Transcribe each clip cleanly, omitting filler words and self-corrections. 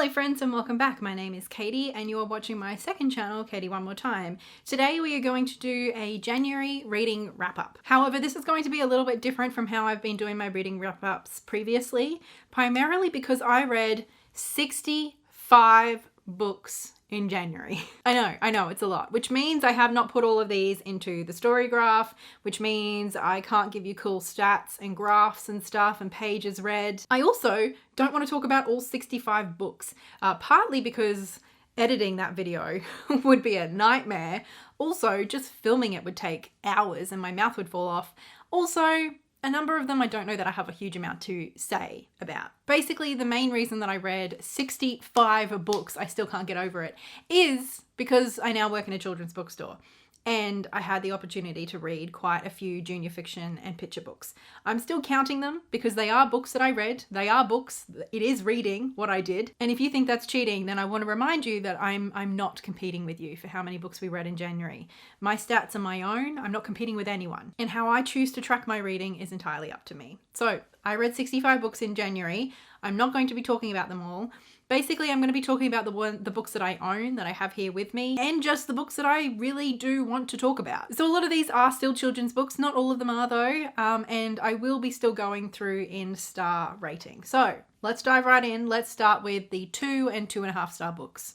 Hello friends and welcome back. My name is Katie and you are watching my second channel, Katie One More Time. Today we are going to do a January reading wrap-up. However, this is going to be a little bit different from how I've been doing my reading wrap-ups previously, primarily because I read 65 books in January. I know, it's a lot, which means I have not put all of these into the story graph, which means I can't give you cool stats and graphs and stuff and pages read. I also don't want to talk about all 65 books, partly because editing that video would be a nightmare. Also, just filming it would take hours and my mouth would fall off. Also, a number of them I don't know that I have a huge amount to say about. Basically, the main reason that I read 65 books, I still can't get over it, is because I now work in a children's bookstore and I had the opportunity to read quite a few junior fiction and picture books. I'm still counting them because they are books that I read. They are books. It is reading what I did. And if you think that's cheating, then I want to remind you that I'm not competing with you for how many books we read in January. My stats are my own. I'm not competing with anyone. And how I choose to track my reading is entirely up to me. So I read 65 books in January. I'm not going to be talking about them all. Basically, I'm going to be talking about the books that I own, that I have here with me, and just the books that I really do want to talk about. So a lot of these are still children's books. Not all of them are though, and I will be still going through in star rating. So let's dive right in. Let's start with the 2 and 2.5 star books.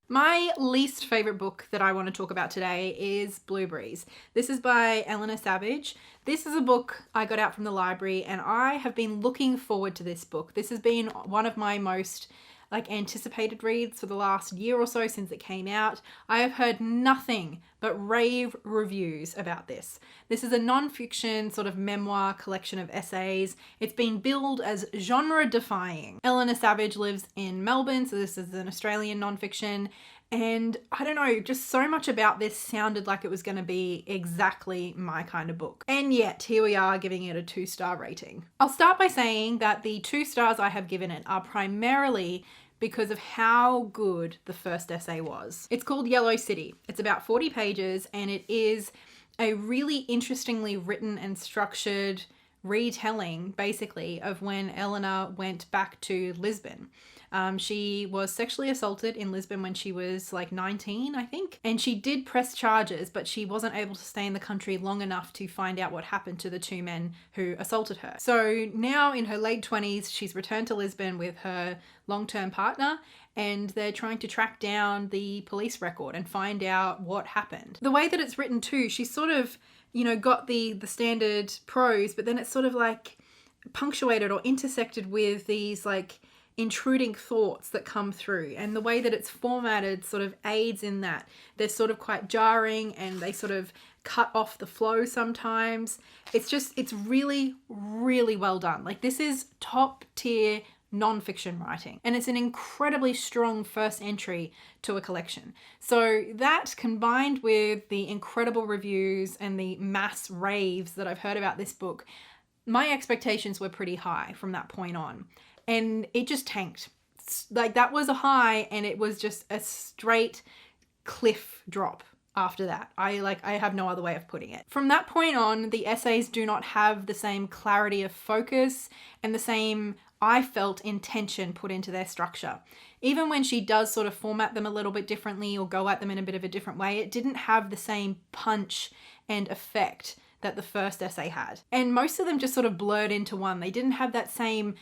My least favorite book that I want to talk about today is Blueberries. This is by Eleanor Savage. This is a book I got out from the library and I have been looking forward to this book. This has been one of my most anticipated reads for the last year or so since it came out. I have heard nothing but rave reviews about this. This is a non-fiction sort of memoir collection of essays. It's been billed as genre-defying. Eleanor Savage lives in Melbourne, so this is an Australian non-fiction. And I don't know, just so much about this sounded like it was going to be exactly my kind of book. And yet, here we are giving it a 2-star rating. I'll start by saying that the 2 stars I have given it are primarily because of how good the first essay was. It's called Yellow City. It's about 40 pages and it is a really interestingly written and structured retelling, basically, of when Eleanor went back to Lisbon. She was sexually assaulted in Lisbon when she was 19, I think. And she did press charges, but she wasn't able to stay in the country long enough to find out what happened to the 2 men who assaulted her. So now in her late 20s, she's returned to Lisbon with her long-term partner and they're trying to track down the police record and find out what happened. The way that it's written too, she's sort of, got the standard prose, but then it's sort of punctuated or intersected with these intruding thoughts that come through, and the way that it's formatted sort of aids in that. They're sort of quite jarring and they sort of cut off the flow sometimes. It's really, really well done. This is top tier non-fiction writing, and it's an incredibly strong first entry to a collection. So that, combined with the incredible reviews and the mass raves that I've heard about this book, my expectations were pretty high from that point on. And it just tanked. That was a high and it was just a straight cliff drop after that. I have no other way of putting it. From that point on, the essays do not have the same clarity of focus and the same, I felt, intention put into their structure. Even when she does sort of format them a little bit differently or go at them in a bit of a different way, it didn't have the same punch and effect that the first essay had. And most of them just sort of blurred into one. They didn't have that same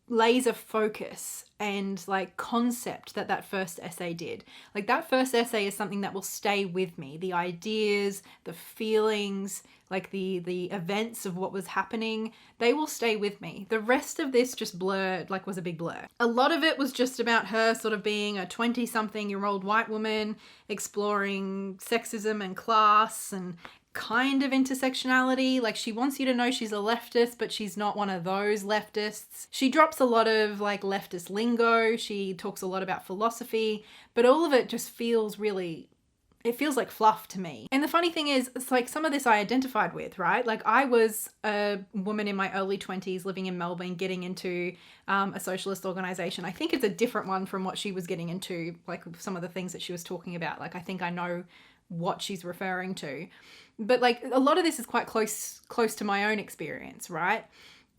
laser focus and concept that first essay did. That first essay is something that will stay with me. The ideas, the feelings, the events of what was happening, they will stay with me. The rest of this just blurred, was a big blur. A lot of it was just about her sort of being a 20-something-year-old white woman exploring sexism and class and kind of intersectionality. She wants you to know she's a leftist, but she's not one of those leftists. She drops a lot of leftist lingo. She talks a lot about philosophy, but all of it just feels really, it feels like fluff to me. And the funny thing is, it's some of this I identified with, right? I was a woman in my early 20s living in Melbourne, getting into a socialist organization. I think it's a different one from what she was getting into, some of the things that she was talking about. I think I know what she's referring to. But a lot of this is quite close to my own experience, right?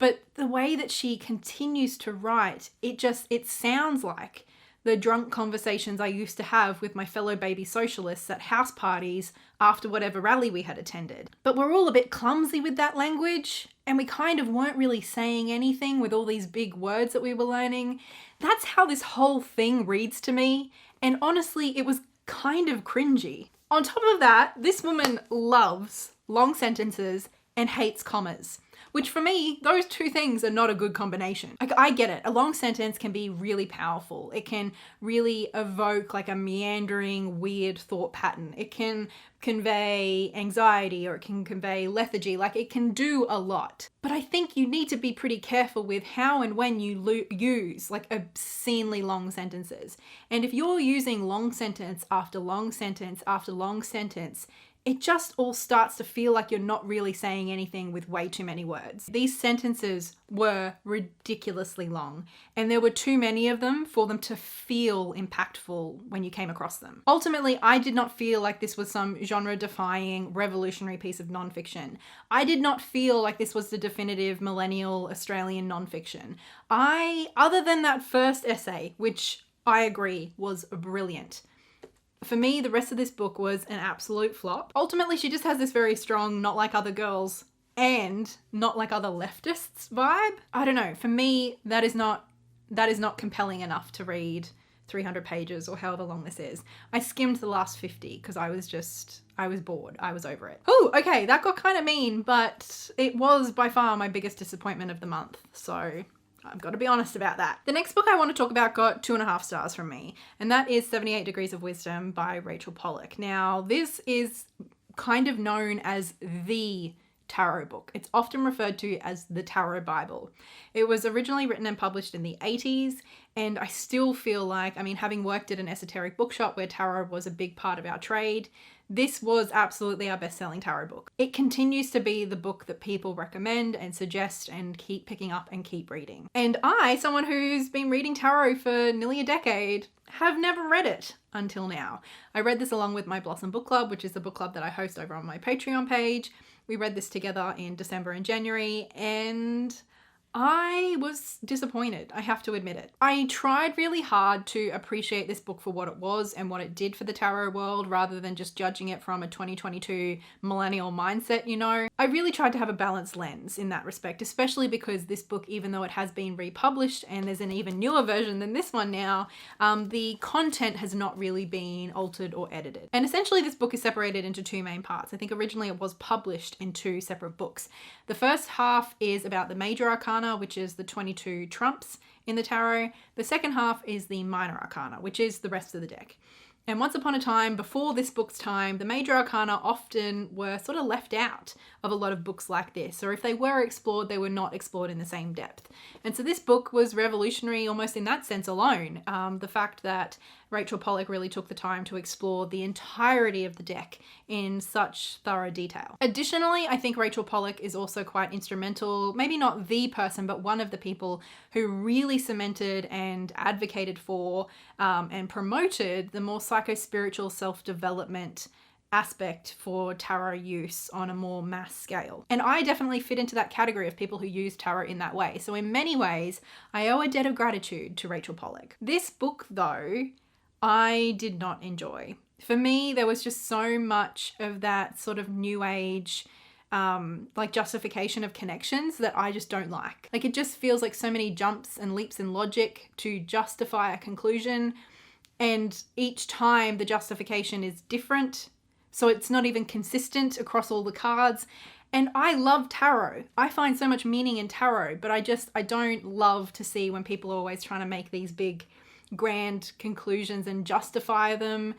But the way that she continues to write, it sounds like the drunk conversations I used to have with my fellow baby socialists at house parties after whatever rally we had attended. But we're all a bit clumsy with that language, and we kind of weren't really saying anything with all these big words that we were learning. That's how this whole thing reads to me, and honestly, it was kind of cringy. On top of that, this woman loves long sentences and hates commas. Which for me, those two things are not a good combination. Like, I get it. A long sentence can be really powerful. It can really evoke like a meandering, weird thought pattern. It can convey anxiety, or it can convey lethargy. Like, it can do a lot. But I think you need to be pretty careful with how and when you use like obscenely long sentences. And if you're using long sentence after long sentence after long sentence, it just all starts to feel like you're not really saying anything with way too many words. These sentences were ridiculously long, and there were too many of them for them to feel impactful when you came across them. Ultimately, I did not feel like this was some genre-defying, revolutionary piece of nonfiction. I did not feel like this was the definitive millennial Australian nonfiction. Other than that first essay, which I agree was brilliant, for me, the rest of this book was an absolute flop. Ultimately, she just has this very strong not like other girls and not like other leftists vibe. I don't know. For me, that is not compelling enough to read 300 pages or however long this is. I skimmed the last 50 because I was bored. I was over it. Oh, okay, that got kind of mean, but it was by far my biggest disappointment of the month. So I've got to be honest about that. The next book I want to talk about got 2.5 stars from me, and that is 78 Degrees of Wisdom by Rachel Pollack. Now, this is kind of known as the tarot book. It's often referred to as the Tarot Bible. It was originally written and published in the 80s, and I still feel like, having worked at an esoteric bookshop where tarot was a big part of our trade, this was absolutely our best-selling tarot book. It continues to be the book that people recommend and suggest and keep picking up and keep reading. And I, someone who's been reading tarot for nearly a decade, have never read it until now. I read this along with my Blossom Book Club, which is the book club that I host over on my Patreon page. We read this together in December and January, and I was disappointed, I have to admit it. I tried really hard to appreciate this book for what it was and what it did for the tarot world, rather than just judging it from a 2022 millennial mindset, you know. I really tried to have a balanced lens in that respect, especially because this book, even though it has been republished and there's an even newer version than this one now, the content has not really been altered or edited. And essentially this book is separated into two main parts. I think originally it was published in two separate books. The first half is about the major arcana, which is the 22 trumps in the tarot. The second half is the minor arcana, which is the rest of the deck. And once upon a time, before this book's time, the major arcana often were sort of left out of a lot of books like this, or if they were explored, they were not explored in the same depth. And so this book was revolutionary almost in that sense alone. The fact that Rachel Pollack really took the time to explore the entirety of the deck in such thorough detail. Additionally, I think Rachel Pollack is also quite instrumental, maybe not the person, but one of the people who really cemented and advocated for and promoted the more psycho-spiritual self-development aspect for tarot use on a more mass scale. And I definitely fit into that category of people who use tarot in that way. So in many ways, I owe a debt of gratitude to Rachel Pollack. This book, though, I did not enjoy. For me, there was just so much of that sort of new age, like justification of connections that I just don't like. Like, it just feels like so many jumps and leaps in logic to justify a conclusion. And each time the justification is different. So it's not even consistent across all the cards. And I love tarot. I find so much meaning in tarot, but I don't love to see when people are always trying to make these big grand conclusions and justify them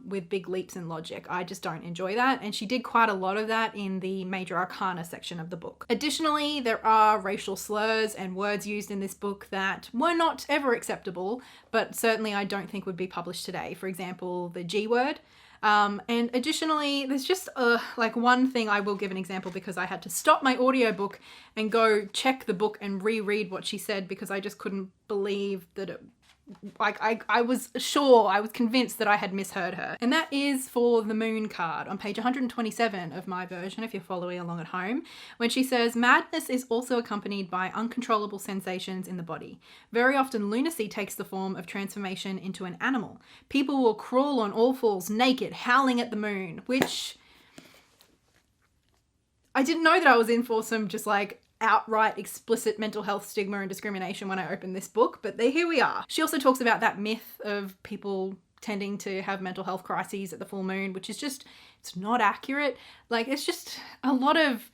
with big leaps in logic. I just don't enjoy that. And she did quite a lot of that in the major arcana section of the book. Additionally, there are racial slurs and words used in this book that were not ever acceptable, but certainly I don't think would be published today. For example, the G word. And additionally, there's just like one thing I will give an example because I had to stop my audiobook and go check the book and reread what she said because I just couldn't believe that it, I was sure, I was convinced that I had misheard her. And that is for the moon card on page 127 of my version, if you're following along at home, when she says, madness is also accompanied by uncontrollable sensations in the body. Very often lunacy takes the form of transformation into an animal. People will crawl on all fours naked, howling at the moon, which I didn't know that I was in for some just like outright explicit mental health stigma and discrimination when I opened this book, but here we are. She also talks about that myth of people tending to have mental health crises at the full moon, which is just, it's not accurate. Like, it's just a lot of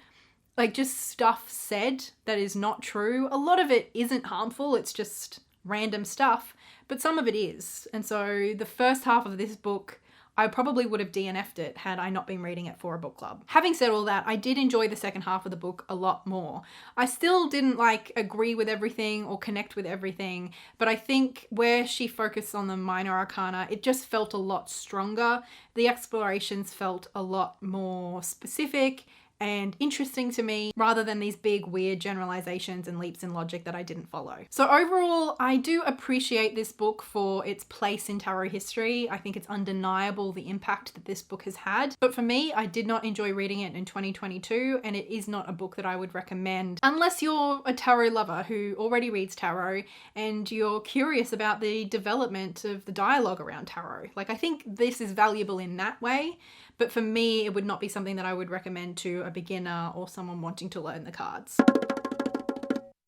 like just stuff said that is not true. A lot of it isn't harmful, it's just random stuff, but some of it is. And so the first half of this book, I probably would have DNF'd it had I not been reading it for a book club. Having said all that, I did enjoy the second half of the book a lot more. I still didn't like agree with everything or connect with everything, but I think where she focused on the minor arcana, it just felt a lot stronger. The explorations felt a lot more specific and interesting to me, rather than these big weird generalizations and leaps in logic that I didn't follow. So overall, I do appreciate this book for its place in tarot history. I think it's undeniable the impact that this book has had. But for me, I did not enjoy reading it in 2022, and it is not a book that I would recommend unless you're a tarot lover who already reads tarot and you're curious about the development of the dialogue around tarot. Like, I think this is valuable in that way. But for me, it would not be something that I would recommend to a beginner or someone wanting to learn the cards.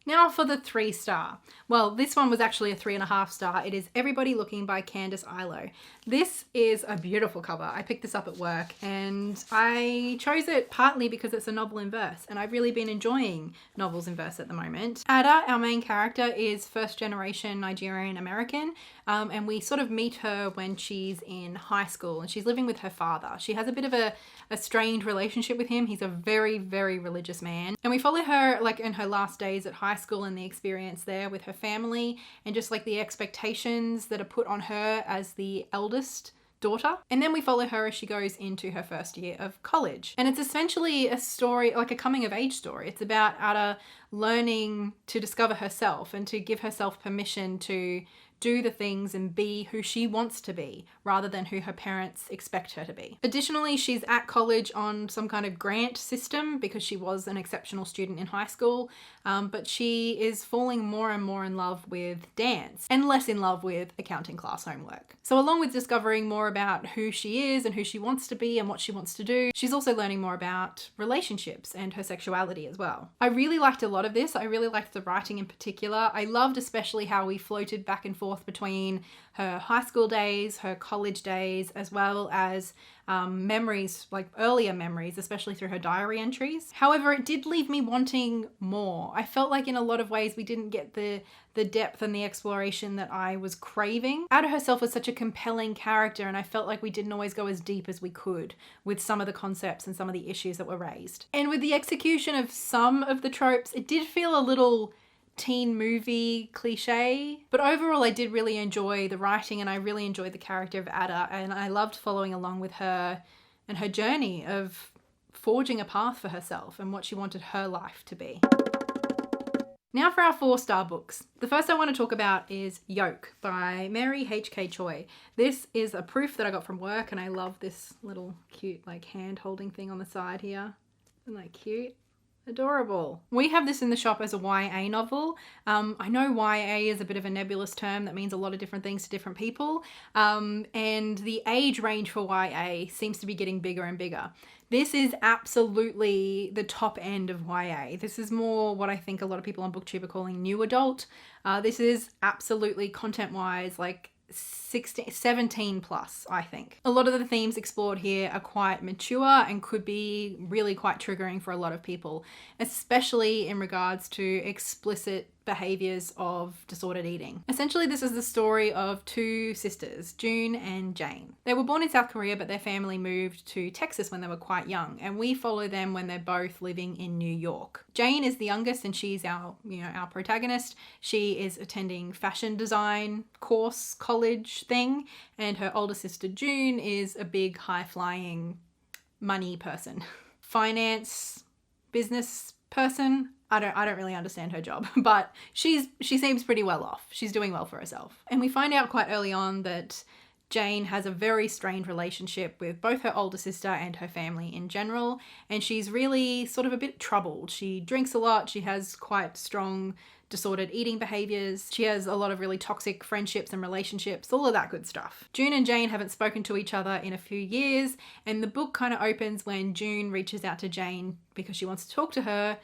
Now for the 3-star. Well, this one was actually a 3.5-star. It is Everybody Looking by Candice Ilo. This is a beautiful cover. I picked this up at work and I chose it partly because it's a novel in verse, and I've really been enjoying novels in verse at the moment. Ada, our main character, is first generation Nigerian American, and we sort of meet her when she's in high school and she's living with her father. She has a bit of a strained relationship with him. He's a very, very religious man. And we follow her like in her last days at high school and the experience there with her family and just like the expectations that are put on her as the eldest daughter. And then we follow her as she goes into her first year of college. And it's essentially a story, like a coming of age story. It's about Ada learning to discover herself and to give herself permission to do the things and be who she wants to be rather than who her parents expect her to be. Additionally, she's at college on some kind of grant system because she was an exceptional student in high school, but she is falling more and more in love with dance and less in love with accounting class homework. So along with discovering more about who she is and who she wants to be and what she wants to do, she's also learning more about relationships and her sexuality as well. I really liked a lot of this. I really liked the writing in particular. I loved especially how we floated back and forth between her high school days, her college days, as well as memories, like earlier memories, especially through her diary entries. However, it did leave me wanting more. I felt like in a lot of ways we didn't get the depth and the exploration that I was craving. Ada herself was such a compelling character, and I felt like we didn't always go as deep as we could with some of the concepts and some of the issues that were raised. And with the execution of some of the tropes, it did feel a little teen movie cliche, but overall I did really enjoy the writing and I really enjoyed the character of Ada, and I loved following along with her and her journey of forging a path for herself and what she wanted her life to be. Now for our 4-star books. The first I want to talk about is Yolk by Mary H.K. Choi. This is a proof that I got from work, and I love this little cute like hand holding thing on the side here. Isn't that cute? Adorable. We have this in the shop as a YA novel. I know YA is a bit of a nebulous term that means a lot of different things to different people. And the age range for YA seems to be getting bigger and bigger. This is absolutely the top end of YA. This is more what I think a lot of people on BookTube are calling new adult. This is absolutely content-wise like 17 plus, I think. A lot of the themes explored here are quite mature and could be really quite triggering for a lot of people, especially in regards to explicit behaviors of disordered eating. Essentially, this is the story of two sisters, June and Jane. They were born in South Korea, but their family moved to Texas when they were quite young, and we follow them when they're both living in New York. Jane is the youngest, and she's our protagonist. She is attending fashion design course, college thing, and her older sister June is a big high-flying money person. Finance, business person. I don't really understand her job, but she seems pretty well off. She's doing well for herself. And we find out quite early on that Jane has a very strained relationship with both her older sister and her family in general, and she's really sort of a bit troubled. She drinks a lot, she has quite strong disordered eating behaviors, she has a lot of really toxic friendships and relationships, all of that good stuff. June and Jane haven't spoken to each other in a few years, and the book kind of opens when June reaches out to Jane because she wants to talk to her,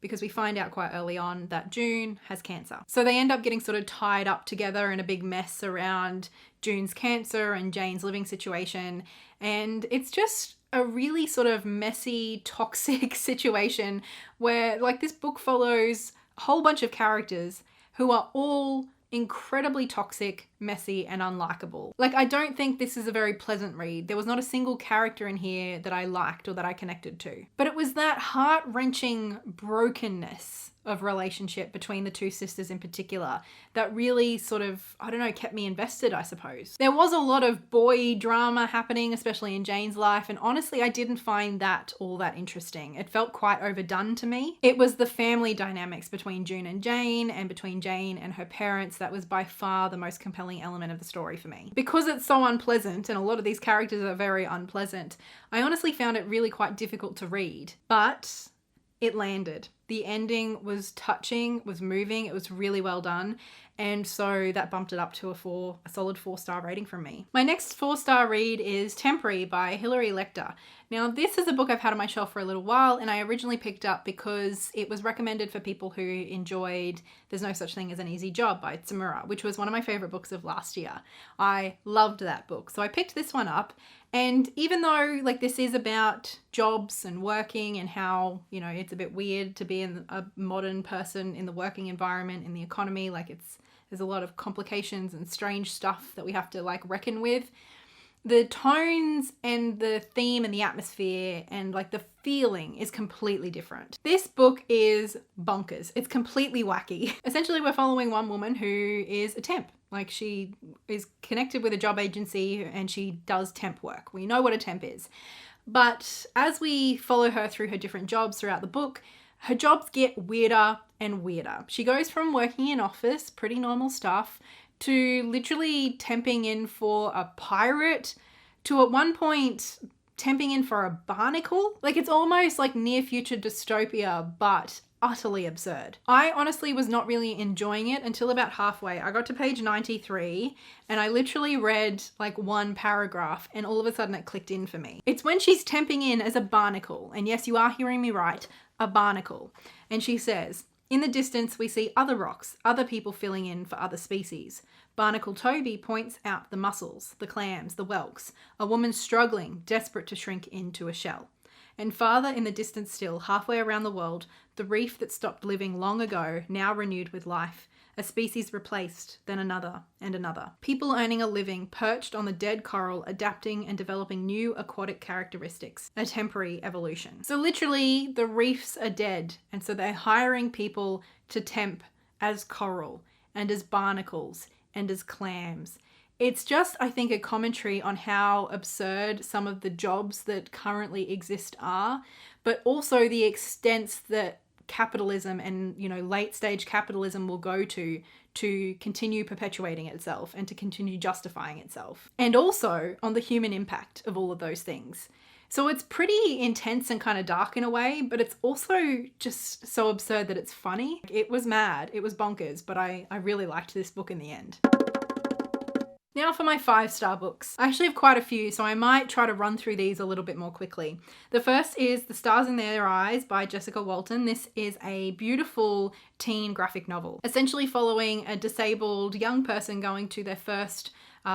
because we find out quite early on that June has cancer. So they end up getting sort of tied up together in a big mess around June's cancer and Jane's living situation. And it's just a really sort of messy, toxic situation where like this book follows a whole bunch of characters who are all incredibly toxic, messy, and unlikable. Like, I don't think this is a very pleasant read. There was not a single character in here that I liked or that I connected to. But it was that heart-wrenching brokenness of relationship between the two sisters in particular that really sort of, I don't know, kept me invested, I suppose. There was a lot of boy drama happening, especially in Jane's life, and honestly, I didn't find that all that interesting. It felt quite overdone to me. It was the family dynamics between June and between Jane and her parents that was by far the most compelling element of the story for me. Because it's so unpleasant, and a lot of these characters are very unpleasant, I honestly found it really quite difficult to read, but it landed. The ending was touching, was moving, it was really well done, and so that bumped it up to a solid 4-star rating from me. My next 4-star read is Temporary by Hilary Lecter. Now, this is a book I've had on my shelf for a little while, and I originally picked up because it was recommended for people who enjoyed There's No Such Thing as an Easy Job by Tsumura, which was one of my favorite books of last year. I loved that book, so I picked this one up. And even though like this is about jobs and working and how, you know, it's a bit weird to be a modern person in the working environment, in the economy, like there's a lot of complications and strange stuff that we have to like reckon with. The tones and the theme and the atmosphere and like the feeling is completely different. This book is bonkers. It's completely wacky. Essentially, we're following one woman who is a temp. Like, she is connected with a job agency and she does temp work. We know what a temp is. But as we follow her through her different jobs throughout the book, her jobs get weirder and weirder. She goes from working in office, pretty normal stuff, to literally temping in for a pirate, to at one point temping in for a barnacle. Like, it's almost like near future dystopia, but utterly absurd. I honestly was not really enjoying it until about halfway. I got to page 93 and I literally read like one paragraph and all of a sudden it clicked in for me. It's when she's temping in as a barnacle, and yes, you are hearing me right, a barnacle. And she says, "In the distance, we see other rocks, other people filling in for other species. Barnacle Toby points out the mussels, the clams, the whelks, a woman struggling, desperate to shrink into a shell. And farther in the distance still, halfway around the world, the reef that stopped living long ago, now renewed with life. A species replaced, then another and another. People earning a living, perched on the dead coral, adapting and developing new aquatic characteristics. A temporary evolution." So literally, the reefs are dead, and so they're hiring people to temp as coral and as barnacles and as clams. It's just, I think, a commentary on how absurd some of the jobs that currently exist are, but also the extents that capitalism and, you know, late stage capitalism will go to continue perpetuating itself and to continue justifying itself. And also on the human impact of all of those things. So it's pretty intense and kind of dark in a way, but it's also just so absurd that it's funny. It was mad, it was bonkers, but I really liked this book in the end. Now for my 5-star books. I actually have quite a few, so I might try to run through these a little bit more quickly. The first is The Stars in Their Eyes by Jessica Walton. This is a beautiful teen graphic novel, essentially following a disabled young person going to their first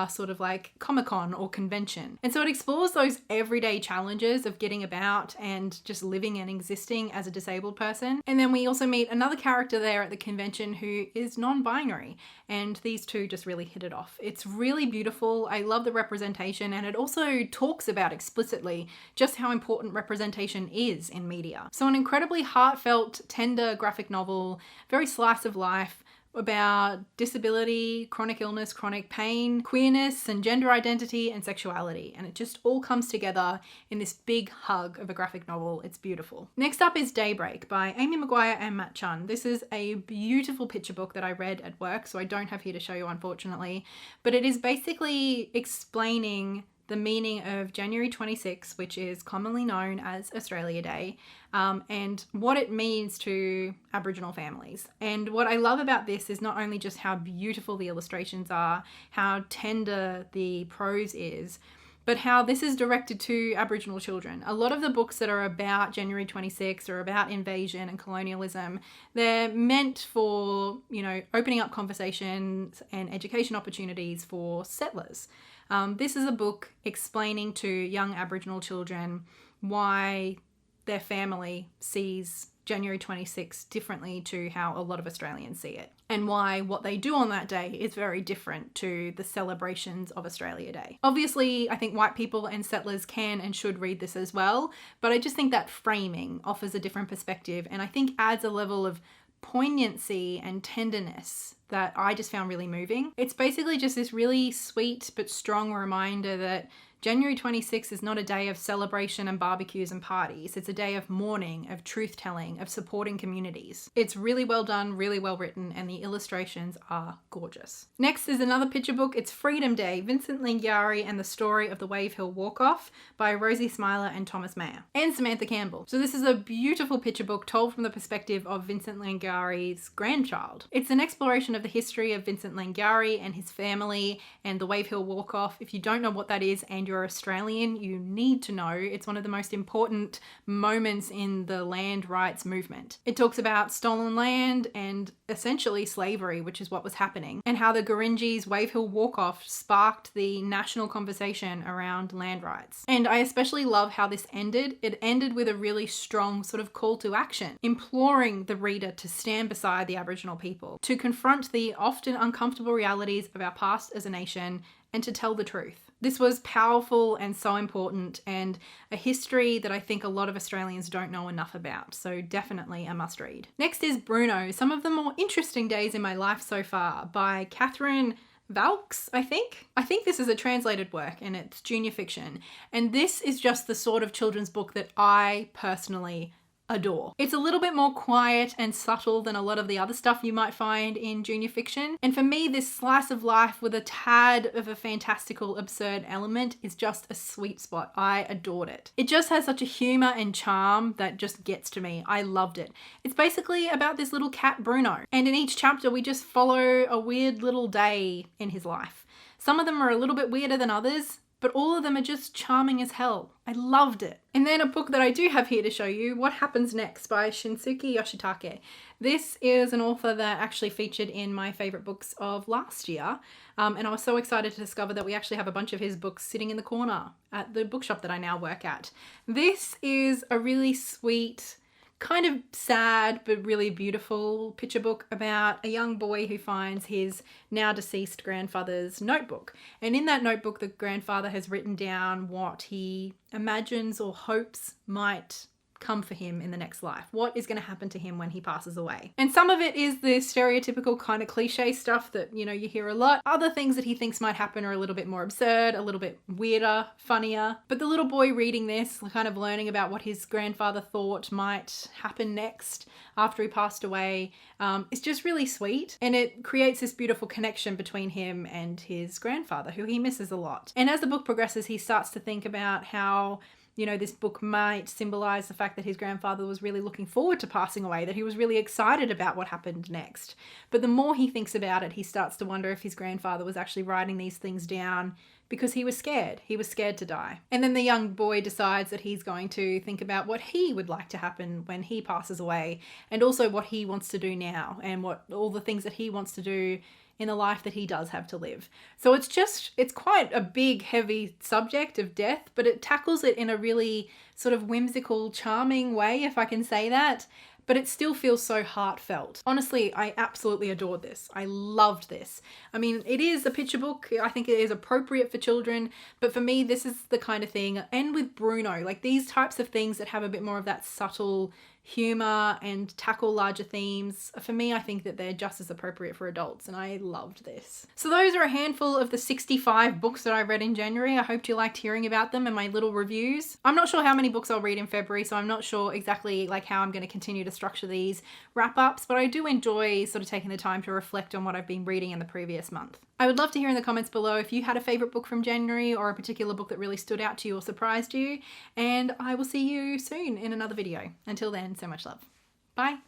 sort of like Comic-Con or convention. And so it explores those everyday challenges of getting about and just living and existing as a disabled person. And then we also meet another character there at the convention who is non-binary, and these two just really hit it off. It's really beautiful. I love the representation, and it also talks about explicitly just how important representation is in media. So an incredibly heartfelt, tender graphic novel, very slice of life, about disability, chronic illness, chronic pain, queerness and gender identity and sexuality. And it just all comes together in this big hug of a graphic novel. It's beautiful. Next up is Daybreak by Amy Maguire and Matt Chun. This is a beautiful picture book that I read at work, so I don't have here to show you, unfortunately. But it is basically explaining the meaning of January 26, which is commonly known as Australia Day, and what it means to Aboriginal families. And what I love about this is not only just how beautiful the illustrations are, how tender the prose is, but how this is directed to Aboriginal children. A lot of the books that are about January 26 or about invasion and colonialism, they're meant for, opening up conversations and education opportunities for settlers. This is a book explaining to young Aboriginal children why their family sees January 26 differently to how a lot of Australians see it, and why what they do on that day is very different to the celebrations of Australia Day. Obviously, I think white people and settlers can and should read this as well, but I just think that framing offers a different perspective and I think adds a level of poignancy and tenderness that I just found really moving. It's basically just this really sweet but strong reminder that January 26th is not a day of celebration and barbecues and parties. It's a day of mourning, of truth-telling, of supporting communities. It's really well done, really well written, and the illustrations are gorgeous. Next is another picture book. It's Freedom Day, Vincent Lingiari and the Story of the Wave Hill Walk-Off by Rosie Smiler and Thomas Mayer, and Samantha Campbell. So this is a beautiful picture book told from the perspective of Vincent Lingiari's grandchild. It's an exploration of the history of Vincent Lingiari and his family and the Wave Hill Walk-Off. If you don't know what that is and you're Australian, you need to know. It's one of the most important moments in the land rights movement. It talks about stolen land and essentially slavery, which is what was happening, and how the Gurindji's Wave Hill Walk-Off sparked the national conversation around land rights. And I especially love how this ended. It ended with a really strong sort of call to action, imploring the reader to stand beside the Aboriginal people, to confront the often uncomfortable realities of our past as a nation, and to tell the truth. This was powerful and so important, and a history that I think a lot of Australians don't know enough about, so definitely a must read. Next is Bruno, Some of the More Interesting Days in My Life So Far by Katey Flowers, I think. I think this is a translated work and it's junior fiction, and this is just the sort of children's book that I personally adore. It's a little bit more quiet and subtle than a lot of the other stuff you might find in junior fiction. And for me, this slice of life with a tad of a fantastical, absurd element is just a sweet spot. I adored it. It just has such a humor and charm that just gets to me. I loved it. It's basically about this little cat, Bruno. And in each chapter, we just follow a weird little day in his life. Some of them are a little bit weirder than others, but all of them are just charming as hell. I loved it. And then a book that I do have here to show you, What Happens Next by Shinsuke Yoshitake. This is an author that actually featured in my favorite books of last year. And I was so excited to discover that we actually have a bunch of his books sitting in the corner at the bookshop that I now work at. This is a really sweet, kind of sad but really beautiful picture book about a young boy who finds his now deceased grandfather's notebook. And in that notebook, the grandfather has written down what he imagines or hopes might come for him in the next life. What is going to happen to him when he passes away? And some of it is the stereotypical kind of cliche stuff that, you hear a lot. Other things that he thinks might happen are a little bit more absurd, a little bit weirder, funnier. But the little boy reading this, kind of learning about what his grandfather thought might happen next after he passed away, is just really sweet. And it creates this beautiful connection between him and his grandfather, who he misses a lot. And as the book progresses, he starts to think about how this book might symbolize the fact that his grandfather was really looking forward to passing away, that he was really excited about what happened next. But the more he thinks about it, he starts to wonder if his grandfather was actually writing these things down because he was scared. He was scared to die. And then the young boy decides that he's going to think about what he would like to happen when he passes away, and also what he wants to do now, and what all the things that he wants to do in the life that he does have to live. So it's quite a big, heavy subject of death, but it tackles it in a really sort of whimsical, charming way, if I can say that. But it still feels so heartfelt. Honestly, I absolutely adored this. I loved this. I mean, it is a picture book. I think it is appropriate for children, but for me, this is the kind of thing, and with Bruno, like these types of things that have a bit more of that subtle humor and tackle larger themes. For me, I think that they're just as appropriate for adults, and I loved this. So those are a handful of the 65 books that I read in January. I hope you liked hearing about them and my little reviews. I'm not sure how many books I'll read in February, so I'm not sure exactly like how I'm going to continue to structure these wrap-ups, but I do enjoy sort of taking the time to reflect on what I've been reading in the previous month. I would love to hear in the comments below if you had a favorite book from January or a particular book that really stood out to you or surprised you, and I will see you soon in another video. Until then, so much love. Bye.